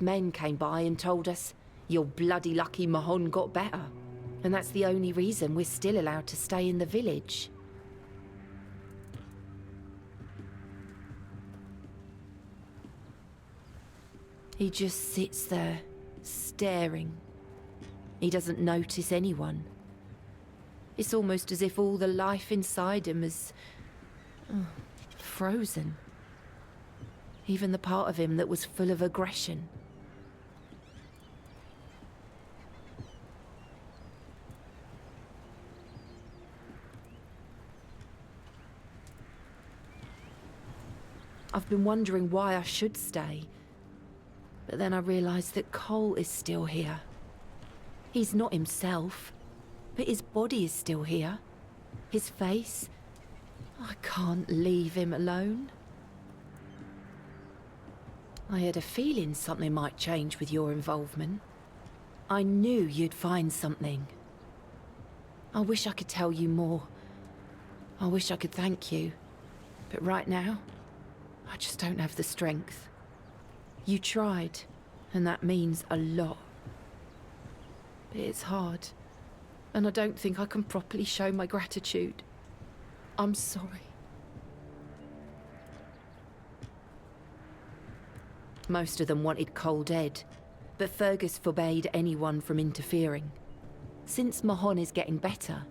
men came by and told us, "You're bloody lucky Mahon got better." And that's the only reason we're still allowed to stay in the village. He just sits there, staring. He doesn't notice anyone. It's almost as if all the life inside him is frozen. Even the part of him that was full of aggression. I've been wondering why I should stay. But then I realised that Cole is still here. He's not himself, but his body is still here. His face. I can't leave him alone. I had a feeling something might change with your involvement. I knew you'd find something. I wish I could tell you more. I wish I could thank you. But right now, I just don't have the strength. You tried, and that means a lot. But it's hard, and I don't think I can properly show my gratitude. I'm sorry. Most of them wanted Cole dead, but Fergus forbade anyone from interfering. Since Mahon is getting better,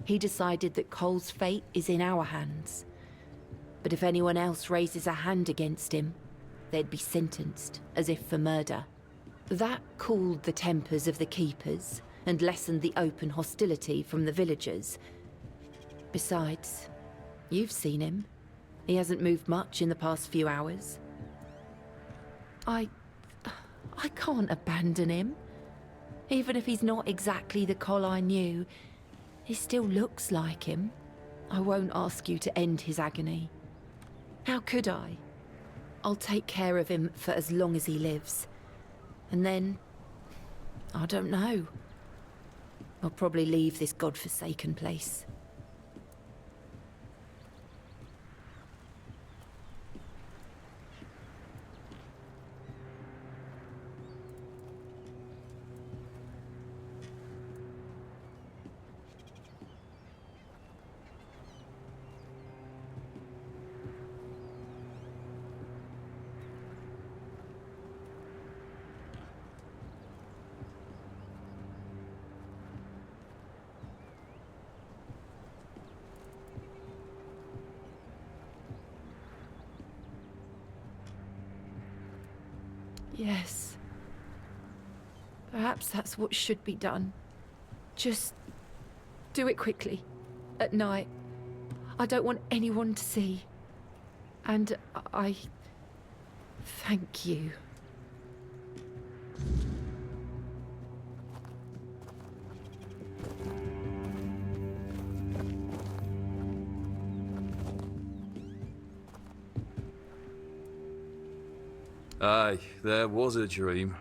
he decided that Cole's fate is in our hands. But if anyone else raises a hand against him, they'd be sentenced, as if for murder. That cooled the tempers of the keepers and lessened the open hostility from the villagers. Besides, you've seen him. He hasn't moved much in the past few hours. I can't abandon him. Even if he's not exactly the Cole I knew, he still looks like him. I won't ask you to end his agony. How could I? I'll take care of him for as long as he lives. And then, I don't know. I'll probably leave this godforsaken place. Yes. Perhaps that's what should be done. Just do it quickly, at night. I don't want anyone to see. And I thank you. Aye, there was a dream.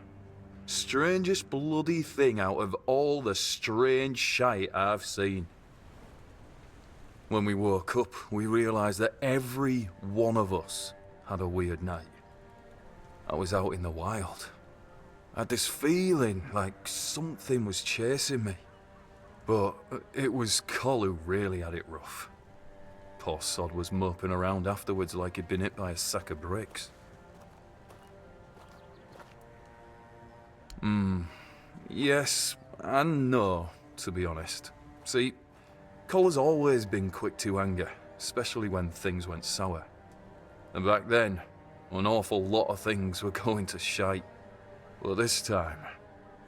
Strangest bloody thing out of all the strange shite I've seen. When we woke up, we realised that every one of us had a weird night. I was out in the wild. I had this feeling like something was chasing me. But it was Col who really had it rough. Poor sod was moping around afterwards like he'd been hit by a sack of bricks. Yes and no, to be honest. See, Cole has always been quick to anger, especially when things went sour. And back then, an awful lot of things were going to shite. But this time,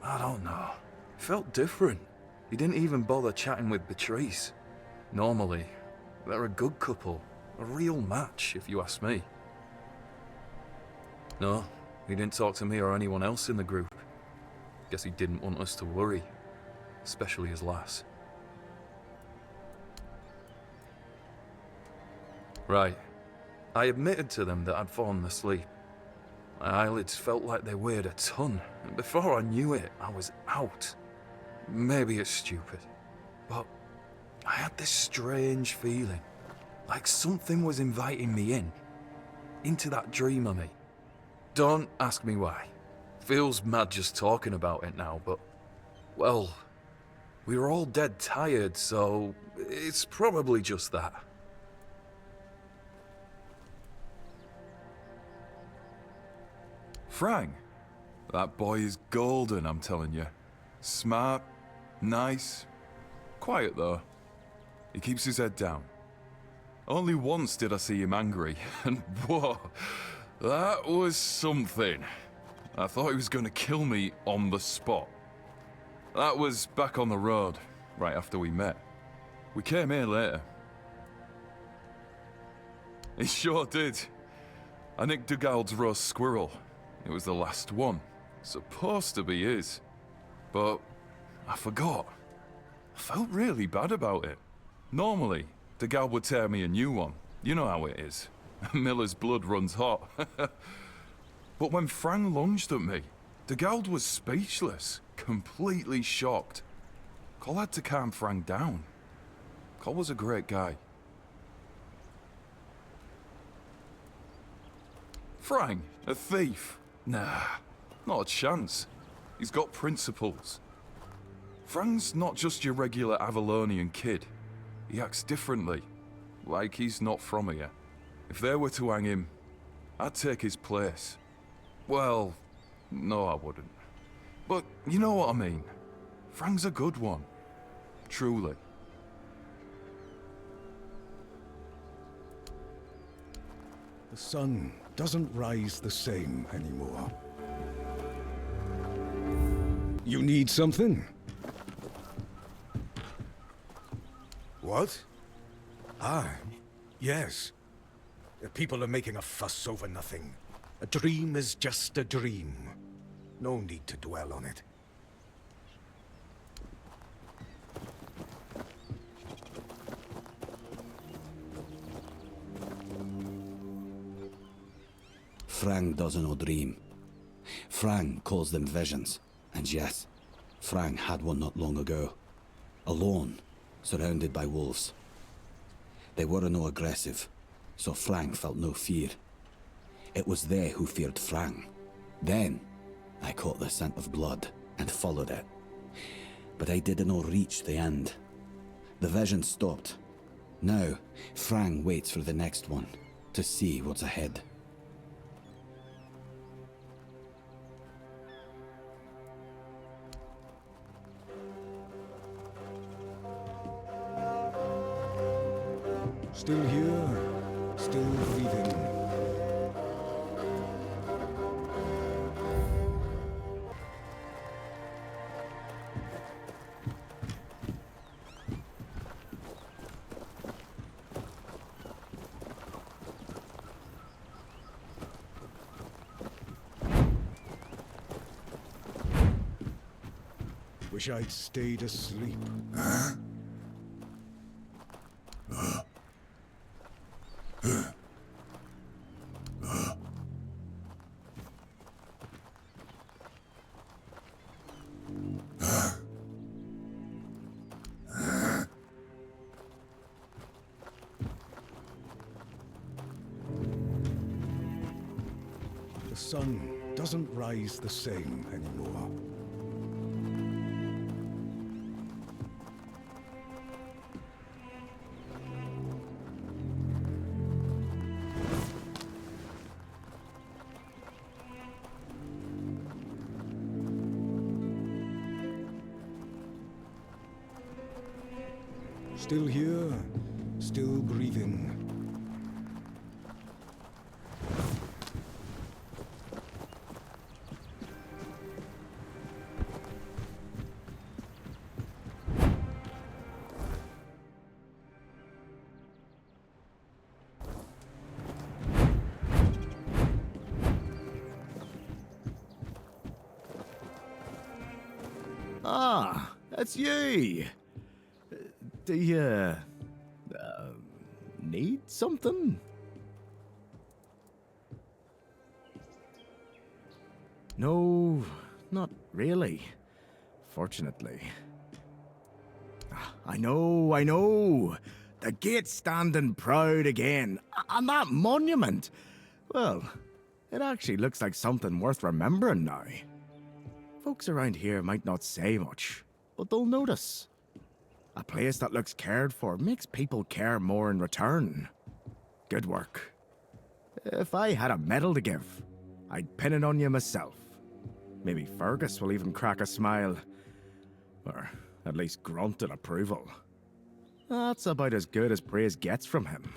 I don't know. It felt different. He didn't even bother chatting with Beatrice. Normally, they're a good couple, a real match, if you ask me. No, he didn't talk to me or anyone else in the group. Guess he didn't want us to worry, especially his lass. Right. I admitted to them that I'd fallen asleep. My eyelids felt like they weighed a ton, and before I knew it, I was out. Maybe it's stupid, but I had this strange feeling, like something was inviting me into that dream of me. Don't ask me why. Feels mad just talking about it now, but, well, we were all dead tired, so it's probably just that. Frank, that boy is golden, I'm telling you. Smart, nice, quiet though. He keeps his head down. Only once did I see him angry, and whoa, that was something. I thought he was going to kill me on the spot. That was back on the road, right after we met. We came here later. He sure did. I nicked Dugald's roast squirrel. It was the last one. Supposed to be his. But I forgot. I felt really bad about it. Normally, Dugald would tear me a new one. You know how it is. Miller's blood runs hot. But when Frank lunged at me, Dugald was speechless, completely shocked. Cole had to calm Frank down. Cole was a great guy. Frank, a thief? Nah, not a chance. He's got principles. Frank's not just your regular Avalonian kid. He acts differently, like he's not from here. If they were to hang him, I'd take his place. Well, no I wouldn't. But you know what I mean. Frank's a good one. Truly. The sun doesn't rise the same anymore. You need something? What? Ah, yes. The people are making a fuss over nothing. A dream is just a dream. No need to dwell on it. Frank doesn't know dream. Frank calls them visions. And yes, Frank had one not long ago. Alone, surrounded by wolves. They were no aggressive, so Frank felt no fear. It was they who feared Frank. Then, I caught the scent of blood and followed it. But I didn't reach the end. The vision stopped. Now, Frank waits for the next one, to see what's ahead. Still here, still breathing. Wish I'd stayed asleep. The sun doesn't rise the same anymore. Still here, still breathing. Ah, that's you. Do you need something? No, not really. Fortunately. I know. The gate's standing proud again. And that monument. Well, it actually looks like something worth remembering now. Folks around here might not say much, but they'll notice. A place that looks cared for makes people care more in return. Good work. If I had a medal to give, I'd pin it on you myself. Maybe Fergus will even crack a smile. Or at least grunt in approval. That's about as good as praise gets from him.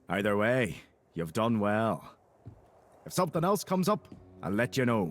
Either way, you've done well. If something else comes up, I'll let you know.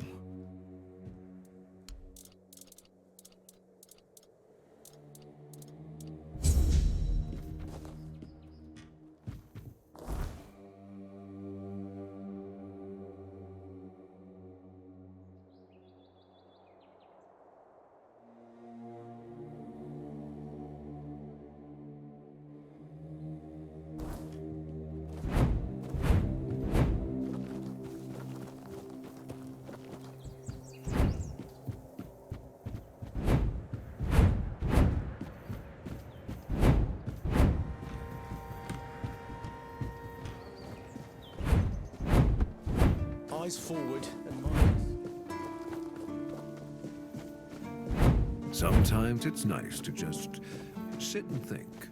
Eyes forward and minds. Sometimes it's nice to just sit and think.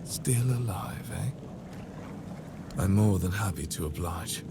Still alive, eh? I'm more than happy to oblige.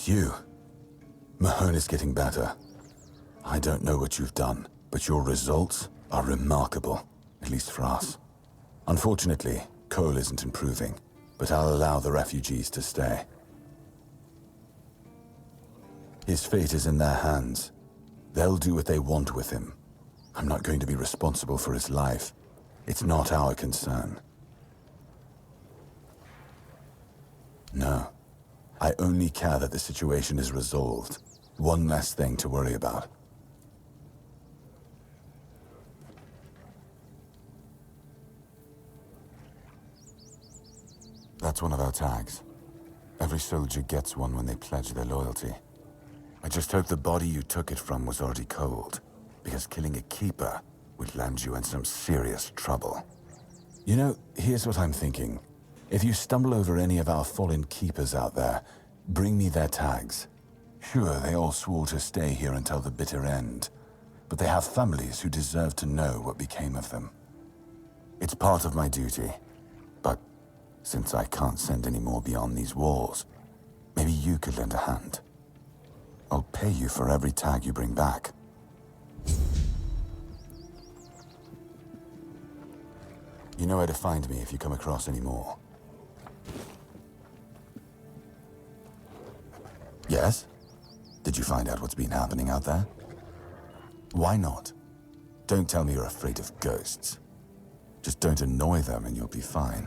It's you. Mahone is getting better. I don't know what you've done, but your results are remarkable, at least for us. Unfortunately, Cole isn't improving, but I'll allow the refugees to stay. His fate is in their hands. They'll do what they want with him. I'm not going to be responsible for his life. It's not our concern. No. I only care that the situation is resolved. One less thing to worry about. That's one of our tags. Every soldier gets one when they pledge their loyalty. I just hope the body you took it from was already cold, because killing a keeper would land you in some serious trouble. You know, here's what I'm thinking. If you stumble over any of our fallen keepers out there, bring me their tags. Sure, they all swore to stay here until the bitter end, but they have families who deserve to know what became of them. It's part of my duty, but since I can't send any more beyond these walls, maybe you could lend a hand. I'll pay you for every tag you bring back. You know where to find me if you come across any more. Yes? Did you find out what's been happening out there? Why not? Don't tell me you're afraid of ghosts. Just don't annoy them and you'll be fine.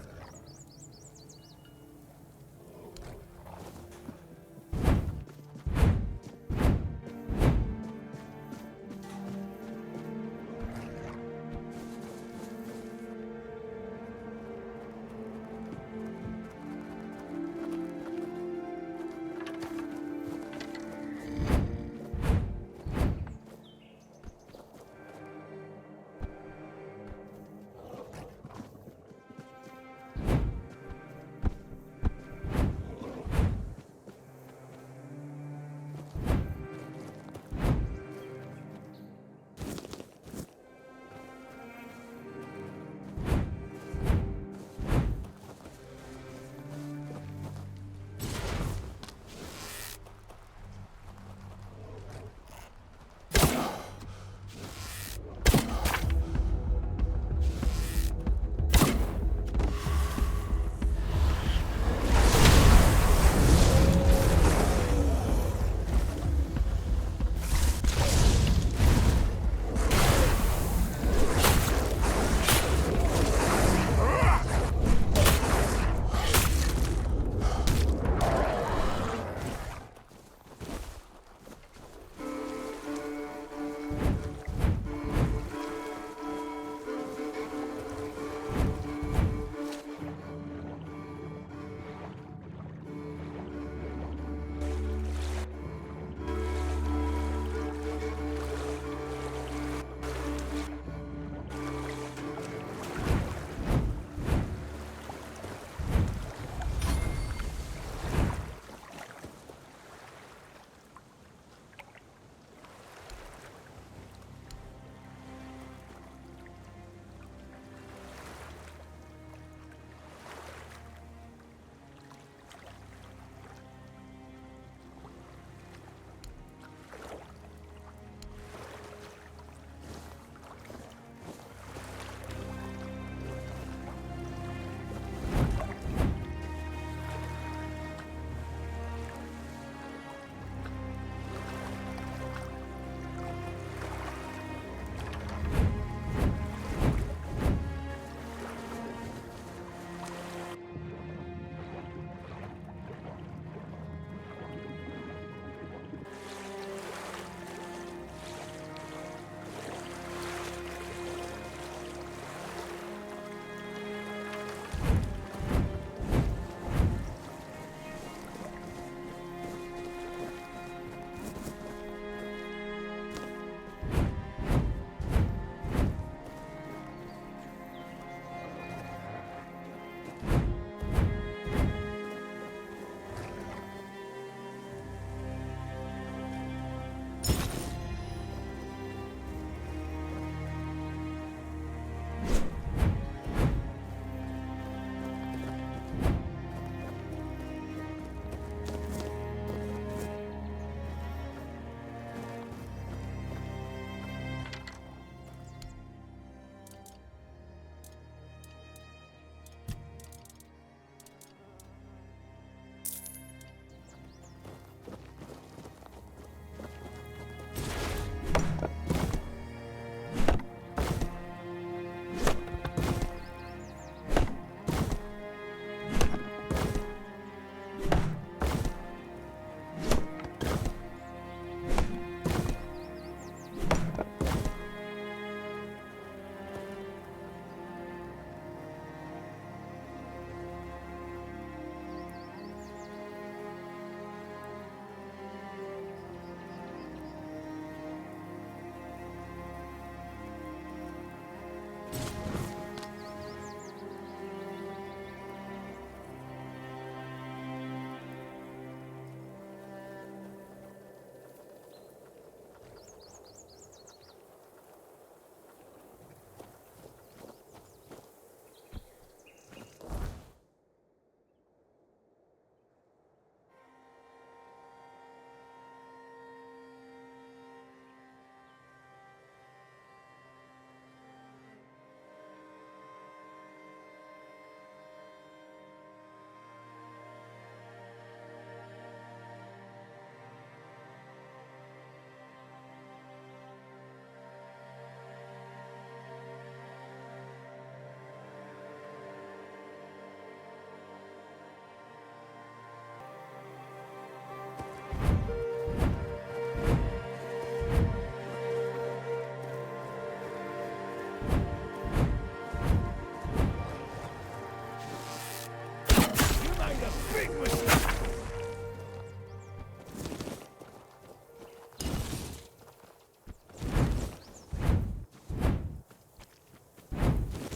big mistake.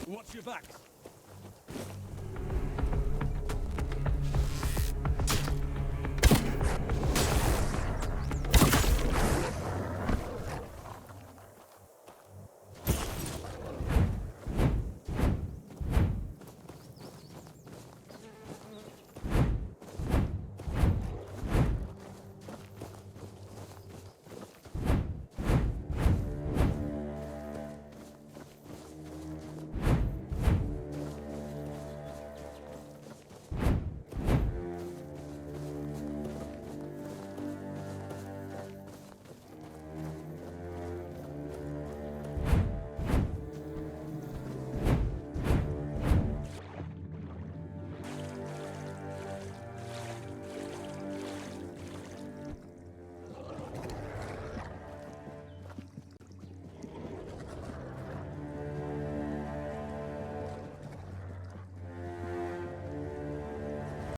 Watch your backs.